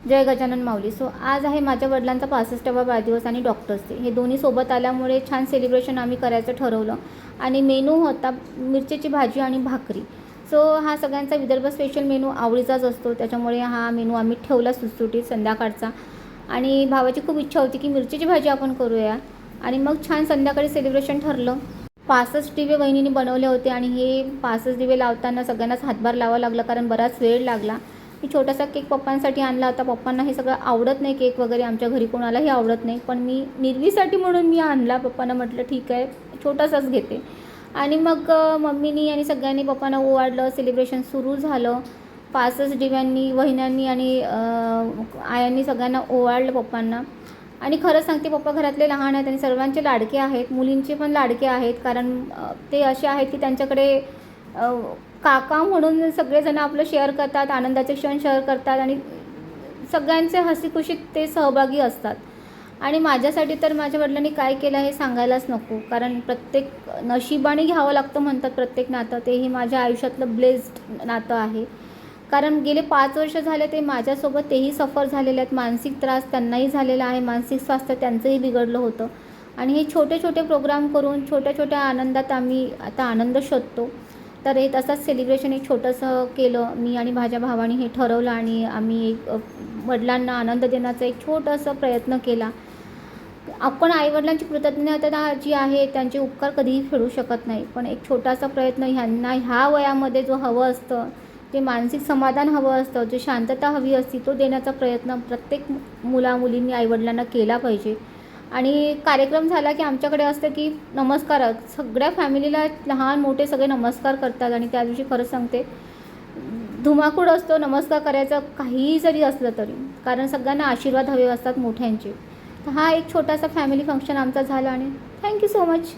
जय गजानन माऊली. So आज आहे माझ्या वडिलांचा 65वा वाढदिवस आणि डॉक्टर्स डे. हे दोन्ही सोबत आल्यामुळे छान सेलिब्रेशन आम्ही करायचं ठरवलं. आणि मेनू होता मिरचीची भाजी आणि भाकरी. सो हा सगळ्यांचा विदर्भ स्पेशल मेनू आवडीचाच असतो, त्याच्यामुळे हा मेनू आम्ही ठेवला सुटसुटीत संध्याकाळचा. आणि भावाची खूप इच्छा होती की मिरचीची भाजी आपण करूया, आणि मग छान संध्याकाळी सेलिब्रेशन ठरलं. 65 दिवे वहिनीने बनवले होते आणि हे 65 दिवे लावताना सगळ्यांनाच हातभार लावावा लागला, कारण बराच वेळ लागला. मी छोटासा केक पप्पांसाठी आणला होता. पप्पांना हे सगळं आवडत नाही, केक वगैरे आमच्या घरी कोणालाही आवडत नाही, पण मी निर्वीसाठी म्हणून मी आणला. पप्पांना म्हटलं ठीक आहे, छोटासाच घेते. आणि मग मम्मीनी आणि सगळ्यांनी पप्पांना ओवाळलं. सेलिब्रेशन सुरू झालं. 65 दिव्यांनी, वहिन्यांनी आणि आयांनी सगळ्यांना ओवाळलं पप्पांना. आणि खरं सांगते, पप्पा घरातले लहान आहेत आणि सर्वांचे लाडके आहेत. मुलींचे पण लाडके आहेत, कारण ते असे आहेत की त्यांच्याकडे काका म्हणून सगळेजण आपलं शेअर करतात, आनंदाचे क्षण शेअर करतात आणि सगळ्यांचे हसीखुशीत ते सहभागी असतात. आणि माझ्यासाठी तर माझ्या वडिलांनी काय केलं हे सांगायलाच नको, कारण प्रत्येक नशिबाने घ्यावं लागतं म्हणतात प्रत्येक नातं. तेही माझ्या आयुष्यातलं ब्लेस्ड नातं आहे, कारण गेले 5 वर्ष झाले ते माझ्यासोबत, तेही सफर झालेले आहेत. मानसिक त्रास त्यांनाही झालेला आहे, मानसिक स्वास्थ्य त्यांचंही बिघडलं होतं. आणि हे छोटे छोटे प्रोग्राम करून छोट्या छोट्या आनंदात आम्ही आता आनंद शोधतो. तर हे तसंच सेलिब्रेशन एक छोटंसं केलं मी आणि माझ्या भावाने, हे ठरवलं आणि आम्ही एक वडिलांना आनंद देण्याचा एक छोटासा प्रयत्न केला. आपण आईवडिलांची कृतज्ञता जी आहे, त्यांचे उपकार कधीही फेडू शकत नाही, पण एक छोटासा प्रयत्न ह्यांना ह्या वयामध्ये जो हवं असतं, जे मानसिक समाधान हवं असतं, जे शांतता हवी असती, तो देण्याचा प्रयत्न प्रत्येक मुलामुलींनी आईवडिलांना केला पाहिजे. आणि कार्यक्रम झाला की आमच्याकडे असतं की नमस्कार, सगळ्या फॅमिलीला लहान मोठे सगळे नमस्कार करतात. आणि त्या दिवशी खरंच सांगते, धुमाकूळ असतो नमस्कार करायचा, काहीही जरी असलं तरी, कारण सगळ्यांना आशीर्वाद हवे असतात मोठ्यांचे. तर हा एक छोटासा फॅमिली फंक्शन आमचा झाला आणि थँक्यू सो मच.